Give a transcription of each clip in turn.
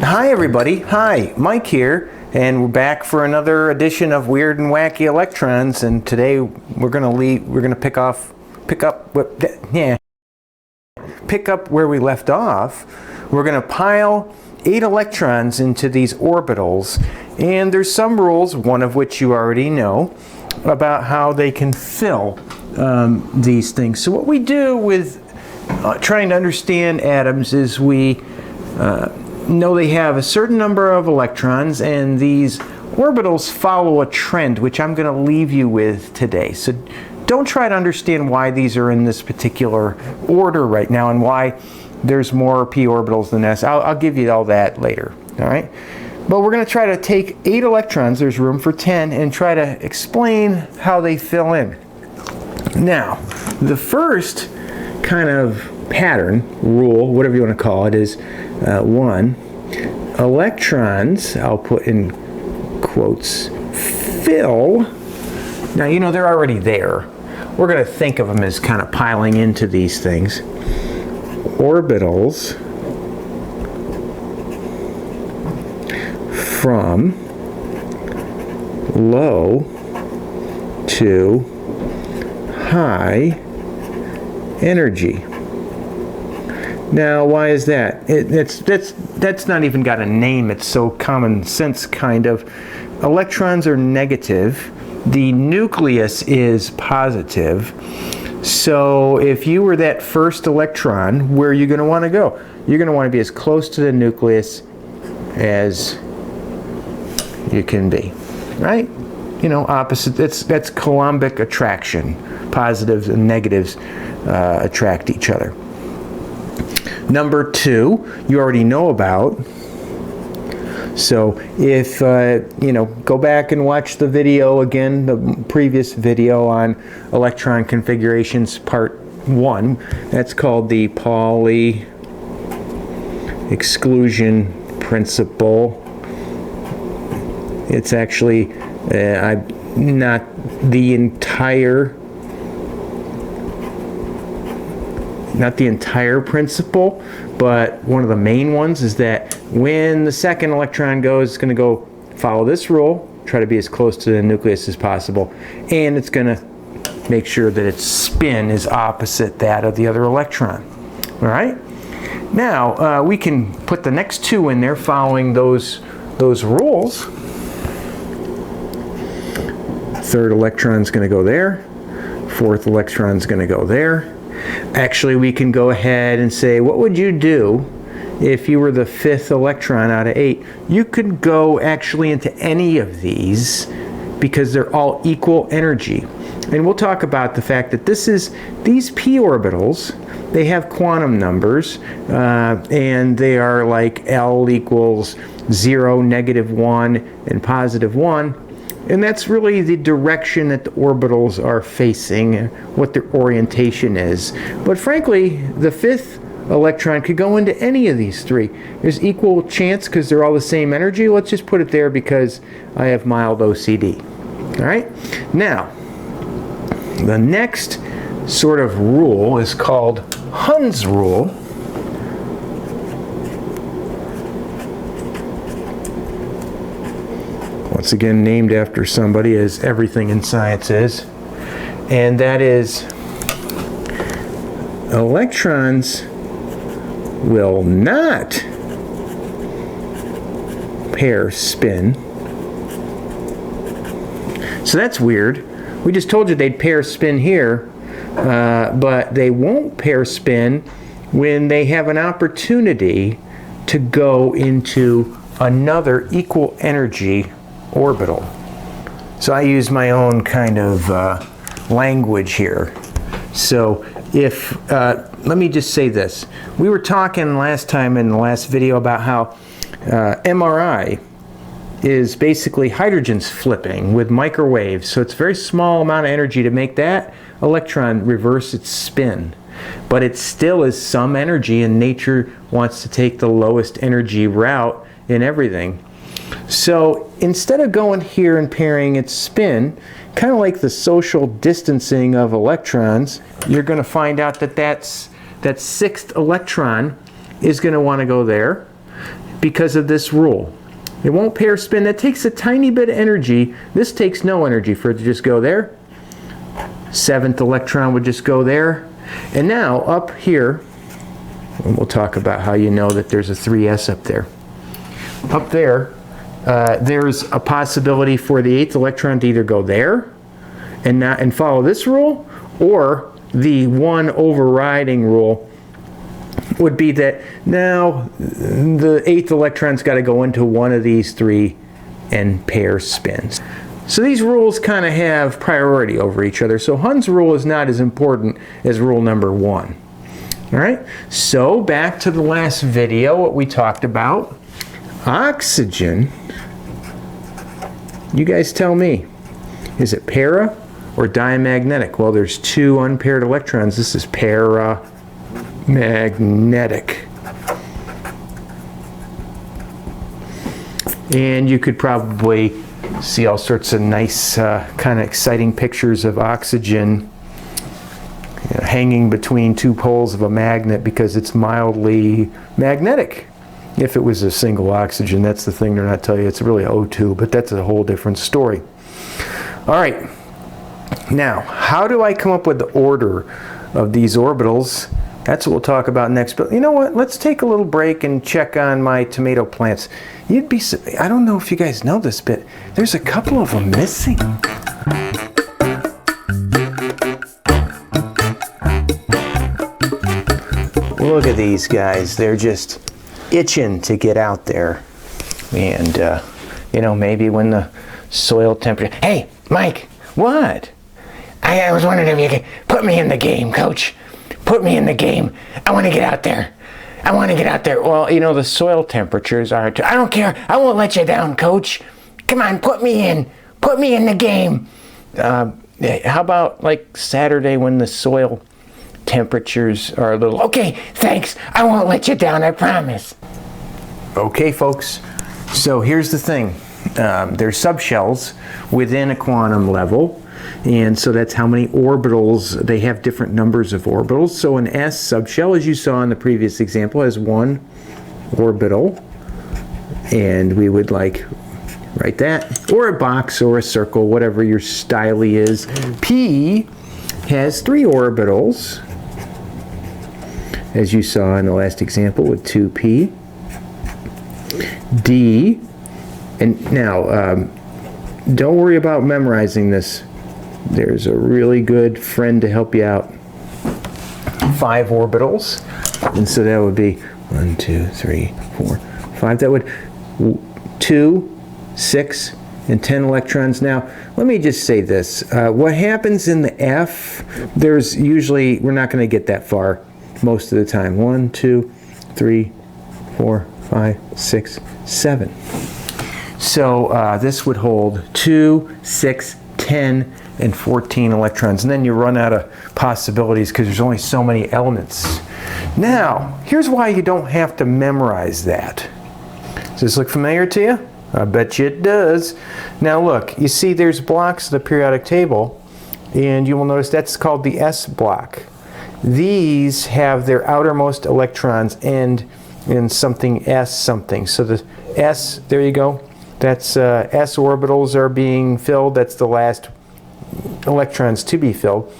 Hi everybody, hi, Mike here, and we're back for another edition of Weird and Wacky Electrons, and today we're gonna pick up where we left off. We're gonna pile 8 electrons into these orbitals, and there's some rules, one of which you already know, about how they can fill these things. So what we do with trying to understand atoms is we know they have a certain number of electrons, and these orbitals follow a trend, which I'm going to leave you with today. So don't try to understand why these are in this particular order right now and why there's more p orbitals than s. I'll give you all that later, all right? But we're going to try to take 8 electrons, there's room for 10, and try to explain how they fill in. Now, the first kind of pattern, rule, whatever you want to call it, is 1, electrons, I'll put in quotes, fill. Now, you know, they're already there. We're going to think of them as kind of piling into these things. Orbitals from low to high energy. Now, why is that? That's not even got a name. It's so common sense, kind of. Electrons are negative. The nucleus is positive. So if you were that first electron, where are you going to want to go? You're going to want to be as close to the nucleus as you can be, right? You know, opposite. That's Coulombic attraction. Positives and negatives attract each other. Number 2, you already know about. So if, you know, go back and watch the video again, the previous video on Electron Configurations Part 1. That's called the Pauli exclusion principle. It's actually not the entire principle, but one of the main ones is that when the second electron goes, it's going to go follow this rule, try to be as close to the nucleus as possible, and it's going to make sure that its spin is opposite that of the other electron. All right? Now, we can put the next 2 in there following those rules. Third electron is going to go there. Fourth electron is going to go there. Actually, we can go ahead and say, what would you do if you were the 5th electron out of 8? You could go actually into any of these because they're all equal energy. And we'll talk about the fact that these p orbitals, they have quantum numbers, and they are like L equals 0, -1, and +1. And that's really the direction that the orbitals are facing, what their orientation is. But frankly, the 5th electron could go into any of these 3. There's equal chance because they're all the same energy. Let's just put it there because I have mild OCD. All right? Now, the next sort of rule is called Hund's rule. Once again, named after somebody, as everything in science is. And that is, electrons will not pair spin. So that's weird. We just told you they'd pair spin here, but they won't pair spin when they have an opportunity to go into another equal energy orbital. So I use my own kind of language here. So if, let me just say this. We were talking last time in the last video about how MRI is basically hydrogens flipping with microwaves. So it's a very small amount of energy to make that electron reverse its spin. But it still is some energy, and nature wants to take the lowest energy route in everything. So instead of going here and pairing its spin, kind of like the social distancing of electrons, you're going to find out that that 6th electron is going to want to go there because of this rule. It won't pair spin. That takes a tiny bit of energy. This takes no energy for it to just go there. 7th electron would just go there. And now up here, and we'll talk about how you know that there's a 3s up there. Up there, there's a possibility for the 8th electron to either go there and follow this rule, or the one overriding rule would be that now the 8th electron's got to go into one of these 3 and pair spins. So these rules kind of have priority over each other. So Hund's rule is not as important as rule number 1. All right, so back to the last video, what we talked about. Oxygen, you guys tell me, is it para or diamagnetic? Well, there's 2 unpaired electrons. This is paramagnetic. And you could probably see all sorts of nice, kind of exciting pictures of oxygen hanging between 2 poles of a magnet because it's mildly magnetic. If it was a single oxygen, that's the thing they're not telling you. It's really O2, but that's a whole different story. All right. Now, how do I come up with the order of these orbitals? That's what we'll talk about next. But you know what? Let's take a little break and check on my tomato plants. I don't know if you guys know this, but there's a couple of them missing. Look at these guys. They're just itching to get out there. And, you know, maybe when the soil temperature... Hey, Mike, what? I was wondering if you could put me in the game, Coach. Put me in the game. I want to get out there. I want to get out there. Well, you know, the soil temperatures are... I don't care. I won't let you down, Coach. Come on, put me in. Put me in the game. How about, like, Saturday when the soil temperatures are a little... Okay, thanks. I won't let you down, I promise. Okay, folks. So here's the thing. There's subshells within a quantum level. And so that's how many orbitals. They have different numbers of orbitals. So an S subshell, as you saw in the previous example, has 1 orbital. And we would like write that. Or a box or a circle, whatever your style is. P has 3 orbitals, as you saw in the last example with 2p. D, and now don't worry about memorizing this. There's a really good friend to help you out. 5 orbitals, and so that would be 1, 2, 3, 4, 5. That would 2, 6, and 10 electrons. Now, let me just say this. What happens in the F, there's usually, we're not going to get that far most of the time. 1, 2, 3, 4, 5, 6, 7. So this would hold 2, 6, 10, and 14 electrons. And then you run out of possibilities because there's only so many elements. Now, here's why you don't have to memorize that. Does this look familiar to you? I bet you it does. Now look, you see there's blocks of the periodic table, and you will notice that's called the S block. These have their outermost electrons end in something S something. So the S, there you go. That's S orbitals are being filled. That's the last electrons to be filled.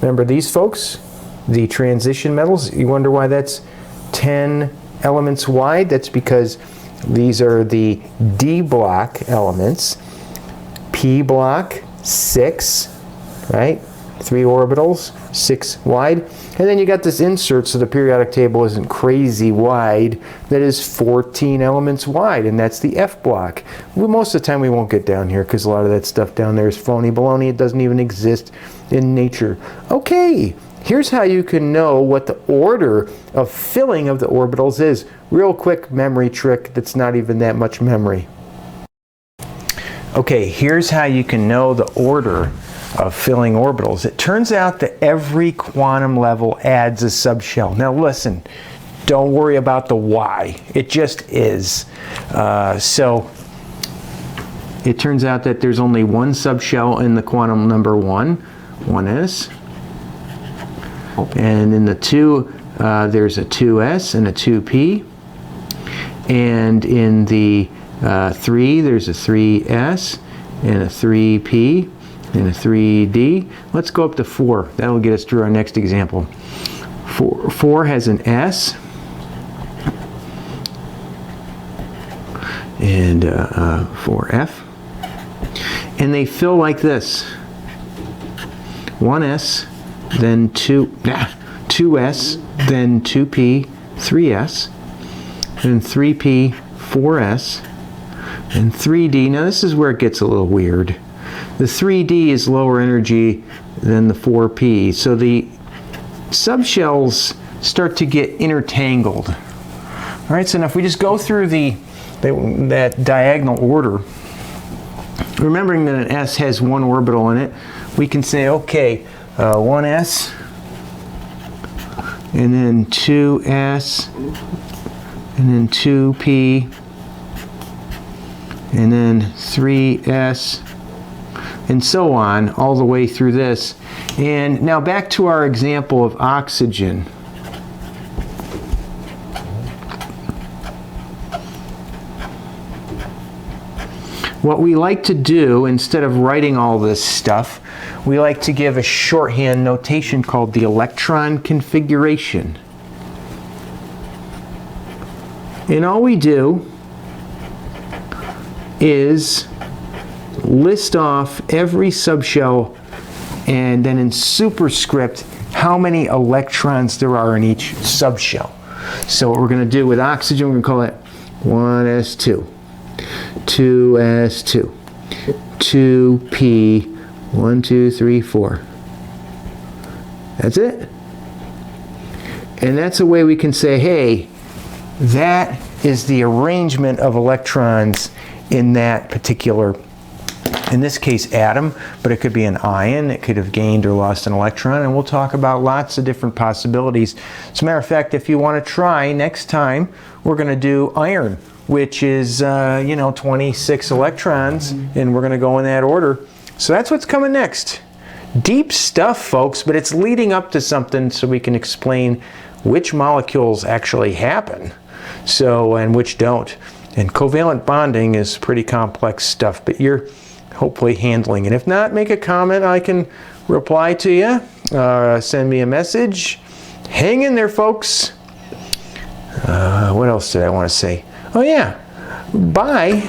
Remember these folks, the transition metals, you wonder why that's 10 elements wide? That's because these are the D block elements. P block, 6, right? 3 orbitals, 6 wide. And then you got this insert so the periodic table isn't crazy wide. That is 14 elements wide, and that's the F block. Well, most of the time we won't get down here because a lot of that stuff down there is phony baloney. It doesn't even exist in nature. Okay, here's how you can know what the order of filling of the orbitals is. Real quick memory trick that's not even that much memory. Okay, here's how you can know the order of filling orbitals. It turns out that every quantum level adds a subshell. Now listen, don't worry about the why. It just is. So it turns out that there's only one subshell in the quantum number 1s. And in the 2, there's a 2s and a 2p. And in the 3, there's a 3s and a 3p and a 3d. Let's go up to 4. That'll get us through our next example. 4 has an s and 4f. And they fill like this. 1s, then 2s, then 2p, 3s, then 3p, 4s, and 3d. Now this is where it gets a little weird. The 3d is lower energy than the 4p, so the subshells start to get intertangled. All right, so now if we just go through that diagonal order, remembering that an s has one orbital in it, we can say, okay, 1s, and then 2s, and then 2p, and then 3s, and so on, all the way through this. And now back to our example of oxygen. What we like to do, instead of writing all this stuff, we like to give a shorthand notation called the electron configuration. And all we do is list off every subshell and then in superscript how many electrons there are in each subshell. So what we're going to do with oxygen, we're going to call it 1s2, 2s2, 2p, 1, 2, 3, 4. That's it. And that's a way we can say, hey, that is the arrangement of electrons in that particular, in this case, atom, but it could be an ion. It could have gained or lost an electron, and we'll talk about lots of different possibilities. As a matter of fact, if you want to try, next time we're going to do iron, which is, 26 electrons, and we're going to go in that order. So that's what's coming next. Deep stuff, folks, but it's leading up to something so we can explain which molecules actually happen, and which don't. And covalent bonding is pretty complex stuff, but you're hopefully handling it. If not, make a comment. I can reply to you. Send me a message. Hang in there, folks. What else did I want to say? Oh yeah, bye.